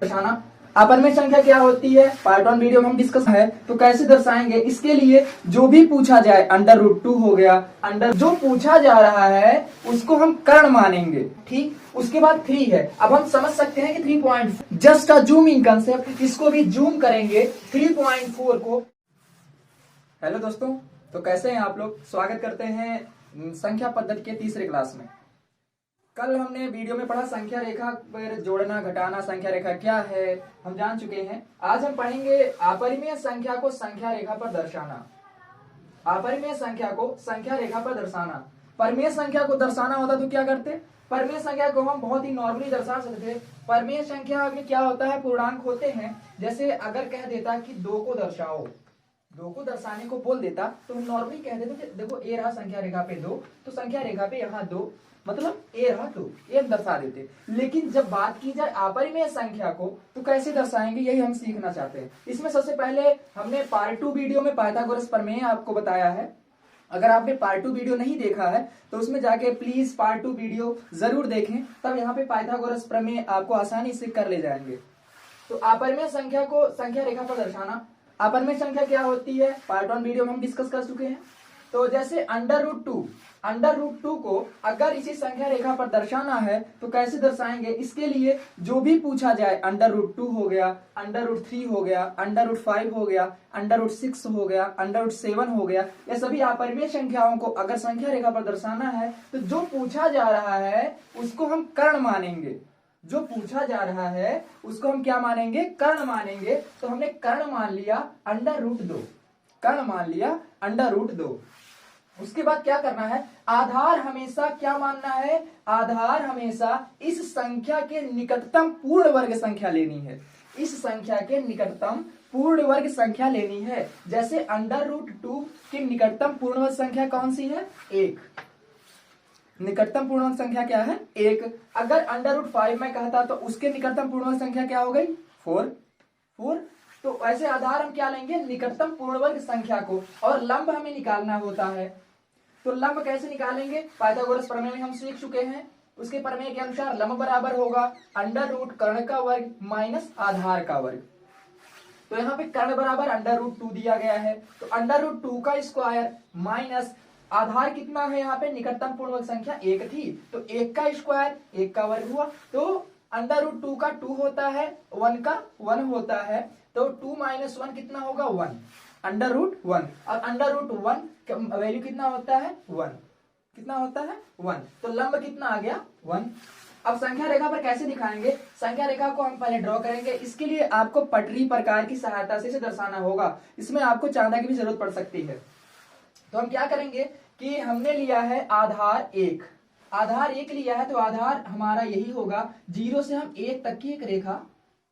दर्शाना। अपरिमेय संख्या क्या होती है, पार्ट 1 वीडियो में हम डिस्कस है, तो कैसे दर्शाएंगे। इसके लिए जो भी पूछा जाए, √2 हो गया, जो पूछा जा रहा है उसको हम कर्ण मानेंगे। ठीक, उसके बाद 3 है। अब हम समझ सकते हैं कि 3 जस्ट अ जूमिंग कंसेप्ट, इसको भी जूम करेंगे 3.4 को। हेलो दोस्तों, तो कैसे हैं आप लोग। स्वागत करते हैं संख्या पद्धति के तीसरे क्लास में। कल हमने वीडियो में पढ़ा संख्या रेखा पर जोड़ना घटाना, संख्या रेखा क्या है हम जान चुके हैं। आज हम पढ़ेंगे अपरिमेय संख्या को संख्या रेखा पर दर्शाना। अपरिमेय संख्या को संख्या रेखा पर दर्शाना। परिमेय संख्या को दर्शाना होता तो क्या करते, परिमेय संख्या को हम बहुत ही नॉर्मली दर्शा सकते थे। परिमेय संख्या में क्या होता है, पूर्णांक होते हैं। जैसे अगर कह देता कि 2 को दर्शाओ, 2 को दर्शाने को बोल देता तो हम नॉर्मली कह देते कि देखो ए रहा संख्या रेखा पे 2, तो संख्या रेखा पे यहाँ 2, मतलब ए रहा 2, ये हम दर्शा देते। लेकिन जब बात की जाए अपरिमेय संख्या को तो कैसे दर्शाएंगे, यही हम सीखना चाहते हैं। इसमें सबसे पहले हमने पार्ट 2 वीडियो में पाइथागोरस प्रमेय आपको बताया है। अगर आपने पार्ट 2 वीडियो नहीं देखा है तो उसमें जाके प्लीज पार्ट 2 वीडियो जरूर देखें, तब यहाँ पे पाइथागोरस प्रमेय आपको आसानी से कर ले जाएंगे। तो अपरिमेय संख्या को संख्या रेखा पर दर्शाना। अपरिमेय संख्या क्या होती है, पार्ट 1 वीडियो में हम डिस्कस कर चुके हैं। तो जैसे √2 को अगर इसी संख्या रेखा पर दर्शाना है तो कैसे दर्शाएंगे। इसके लिए जो भी पूछा जाए, √2 हो गया, √3 हो गया, √5 हो गया, √6 हो गया, √7 हो गया, ये सभी अपरिमेय संख्याओं को अगर संख्या रेखा पर दर्शाना है तो जो पूछा जा रहा है उसको हम कर्ण मानेंगे। जो पूछा जा रहा है उसको हम क्या मानेंगे, कर्ण मानेंगे। तो हमने कर्ण मान लिया √2, कर्ण मान लिया √2। उसके बाद क्या करना है, आधार हमेशा क्या मानना है, आधार हमेशा इस संख्या के निकटतम पूर्ण वर्ग संख्या लेनी है। इस संख्या के निकटतम पूर्ण वर्ग संख्या लेनी है। जैसे √2 की निकटतम पूर्ण वर्ग संख्या कौन सी है, 1। निकटतम पूर्ण वर्ग संख्या क्या है, 1। अगर √5 में कहता तो उसके निकटतम पूर्ण वर्ग संख्या क्या हो गई, 4। तो ऐसे आधार हम क्या लेंगे, निकटतम पूर्ण वर्ग संख्या को। और लंब हमें निकालना होता है, तो लंब कैसे निकालेंगे, पाइथागोरस प्रमेय में हम सीख चुके हैं। उसके प्रमेय के अनुसार लंब बराबर होगा √ कर्ण का वर्ग माइनस आधार का वर्ग। तो यहाँ पे कर्ण बराबर √2 दिया गया है, तो √2 का स्क्वायर माइनस आधार कितना है, यहाँ पे निकटतम पूर्ण वर्ग संख्या 1 थी, तो 1 का स्क्वायर 1 का वर्ग हुआ। तो √2 का 2 होता है, 1 का 1 होता है, तो 2 - 1 कितना होगा, 1, √1। और √1 वैल्यू कितना होता है, 1। कितना होता है, 1। तो लंब कितना आ गया, 1। अब संख्या रेखा पर कैसे दिखाएंगे, संख्या रेखा को हम पहले ड्रॉ करेंगे। इसके लिए आपको पटरी प्रकार की सहायता से इसे दर्शाना होगा। इसमें आपको चांदा की भी जरूरत पड़ सकती है। तो हम क्या करेंगे कि हमने लिया है आधार 1, आधार 1 लिया है, तो आधार हमारा यही होगा। 0 से हम 1 तक की एक रेखा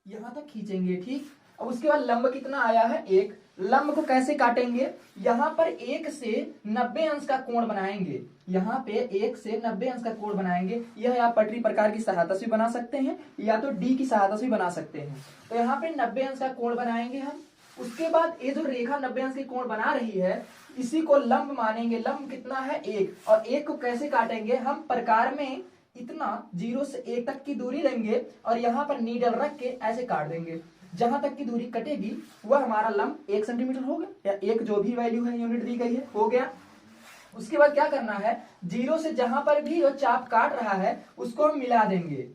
यहां तक खींचेंगे। ठीक, अब उसके बाद लंब कितना आया है, 1। लंब को कैसे काटेंगे, यहां पर 1 से 90 अंश का कोण बनाएंगे। यहाँ पे 1 से 90 अंश का कोण बनाएंगे। यह आप पटरी प्रकार की सहायता से बना सकते हैं या तो डी की सहायता से बना सकते हैं। तो यहाँ पे 90 अंश का कोण बनाएंगे हम। उसके बाद ये जो रेखा 90 अंश की कोण बना रही है इसी को लंब मानेंगे। लंब कितना है, 1। और 1 को कैसे काटेंगे, हम प्रकार में इतना 0 से 1 तक की दूरी लेंगे और यहाँ पर नीडल रख के ऐसे काट देंगे। जहां तक की दूरी कटेगी वह हमारा लंब 1 सेंटीमीटर होगा, या 1 जो भी वैल्यू है यूनिट दी गई है, हो गया। उसके बाद क्या करना है, 0 से जहां पर भी वो चाप काट रहा है उसको हम मिला देंगे।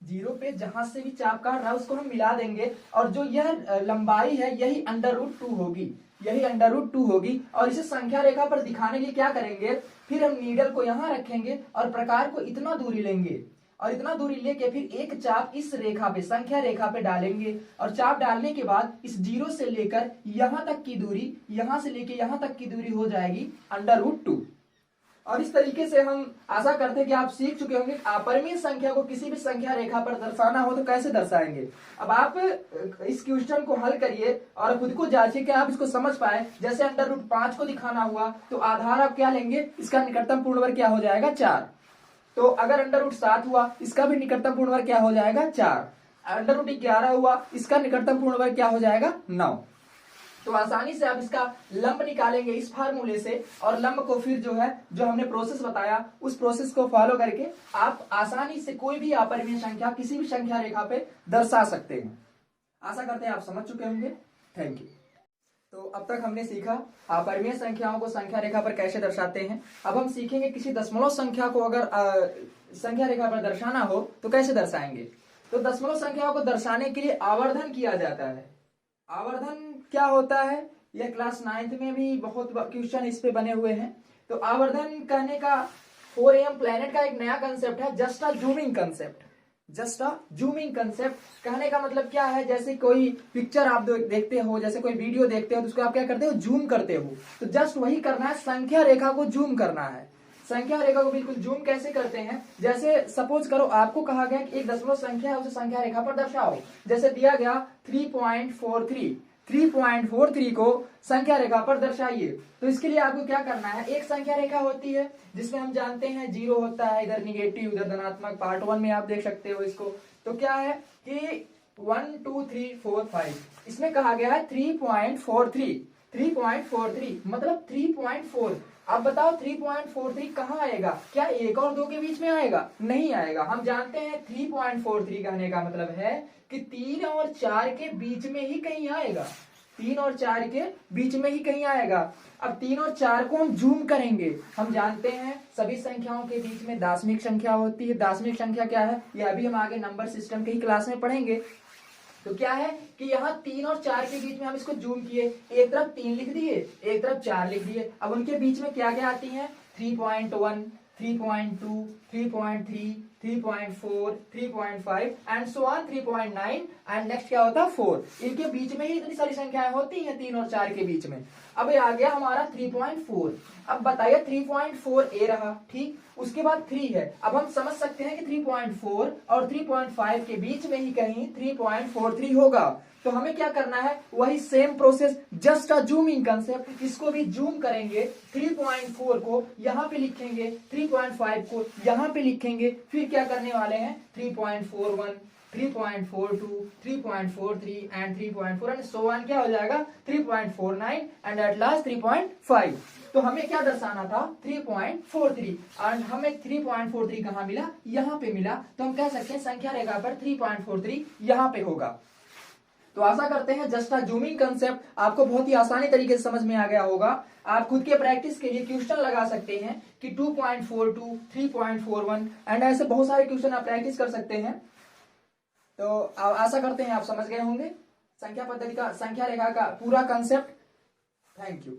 0 पे जहां से भी चाप काट रहा है उसको हम मिला देंगे। और जो यह लंबाई है यही √2 होगी, यही √2 होगी। और इसे संख्या रेखा पर दिखाने के लिए क्या करेंगे, फिर हम नीडल को यहां रखेंगे और प्रकार को इतना दूरी लेंगे और इतना दूरी लेके फिर एक चाप इस रेखा पे, संख्या रेखा पे डालेंगे। और चाप डालने के बाद इस 0 से लेकर यहां तक की दूरी, यहां से लेके यहां तक की दूरी हो जाएगी √2। और इस तरीके से हम आशा करते हैं कि आप सीख चुके होंगे अपरिमेय संख्या को किसी भी संख्या रेखा पर दर्शाना हो तो कैसे दर्शाएंगे। अब आप इस क्वेश्चन को हल करिए और खुद को जांचिए कि आप इसको समझ पाए। जैसे √5 को दिखाना हुआ तो आधार आप क्या लेंगे, इसका निकटतम पूर्ण वर्ग क्या हो जाएगा, 4। तो अगर √7 हुआ इसका भी निकटतम पूर्ण वर्ग क्या हो जाएगा, 4। √11 हुआ इसका निकटतम पूर्ण वर्ग क्या हो जाएगा, 9। तो आसानी से आप इसका लंब निकालेंगे इस फार्मूले से, और लंब को फिर जो है जो हमने प्रोसेस बताया उस प्रोसेस को फॉलो करके आप आसानी से कोई भी अपरिमेय संख्या किसी भी संख्या रेखा पे दर्शा सकते हैं। आशा करते हैं आप समझ चुके होंगे। Thank you. तो अब तक हमने सीखा अपरिमेय संख्याओं को संख्या रेखा पर कैसे दर्शाते हैं। अब हम सीखेंगे किसी दशमलव संख्या को अगर संख्या रेखा पर दर्शाना हो तो कैसे दर्शाएंगे। तो दशमलव संख्याओं को दर्शाने के लिए आवर्धन किया जाता है। आवर्धन क्या होता है, यह क्लास 9th में भी बहुत क्वेश्चन इस पे बने हुए हैं। तो आवर्धन कहने का 4am प्लेनेट का एक नया कंसेप्ट है, just a zooming concept. Just a zooming concept कहने का मतलब क्या है, जैसे कोई पिक्चर आप देखते हो, जैसे कोई वीडियो देखते हो तो उसको आप क्या करते हो, जूम करते हो। तो जस्ट वही करना है, संख्या रेखा को जूम करना है। संख्या रेखा को बिल्कुल जूम कैसे करते हैं, जैसे सपोज करो आपको कहा गया कि एक दशमलव संख्या है उसे संख्या रेखा पर दर्शाओ। जैसे दिया गया 3.43 को संख्या रेखा पर दर्शाइए। तो इसके लिए आपको क्या करना है, एक संख्या रेखा होती है जिसमें हम जानते हैं 0 होता है, इधर निगेटिव उधर धनात्मक। पार्ट 1 में आप देख सकते हो इसको। तो क्या है कि 1 2 3 4 5, इसमें कहा गया है 3.43 मतलब 3.4। अब बताओ 3.43 कहाँ आएगा, क्या 1 और 2 के बीच में आएगा, नहीं आएगा। हम जानते हैं 3.43 कहने का मतलब है कि 3 और 4 के बीच में ही कहीं आएगा, 3 और 4 के बीच में ही कहीं आएगा। अब 3 और 4 को हम जूम करेंगे। हम जानते हैं सभी संख्याओं के बीच में दशमिक संख्या होती है। दशमिक संख्या क्या है, यह अभी हम आगे नंबर सिस्टम के ही क्लास में पढ़ेंगे। तो क्या है कि यहाँ 3 और 4 के बीच में हम इसको जूम किए, एक तरफ 3 लिख दिए, एक तरफ 4 लिख दिए। अब उनके बीच में क्या क्या आती हैं, 3.1 3.2 3.3 3.4 3.5 and so on 3.9 and next क्या होता है 4। इनके बीच में ही इतनी सारी संख्याएं होती हैं 3 और 4 के बीच में। अब ये आ गया हमारा 3.4। अब बताइए 3.4 ए रहा, ठीक, उसके बाद 3 है। अब हम समझ सकते हैं कि 3.4 और 3.5 के बीच में ही कहीं 3.43 होगा। तो हमें क्या करना है, वही same process, just a zooming concept. इसको भी जूम करेंगे, 3.4 को यहाँ पे लिखेंगे, 3.5 को यहाँ पे लिखेंगे, फिर क्या करने वाले हैं 3.41 3.42 3.43 एंड 3.4 एंड सो ऑन क्या हो जाएगा 3.49 एंड एट लास्ट 3.5। तो हमें क्या दर्शाना था 3.43 और हमें 3.43 कहाँ मिला, यहाँ पे मिला। तो हम कह सकते हैं संख्या रेखा पर 3.43 यहाँ पे होगा। तो आशा करते हैं जस्ट अ जूमिंग कंसेप्ट आपको बहुत ही आसानी तरीके से समझ में आ गया होगा। आप खुद के प्रैक्टिस के लिए क्वेश्चन लगा सकते हैं कि 2.42 3.41 एंड ऐसे बहुत सारे क्वेश्चन आप प्रैक्टिस कर सकते हैं। तो आशा करते हैं आप समझ गए होंगे संख्या पद्धति का, संख्या रेखा का पूरा कंसेप्ट। Thank you.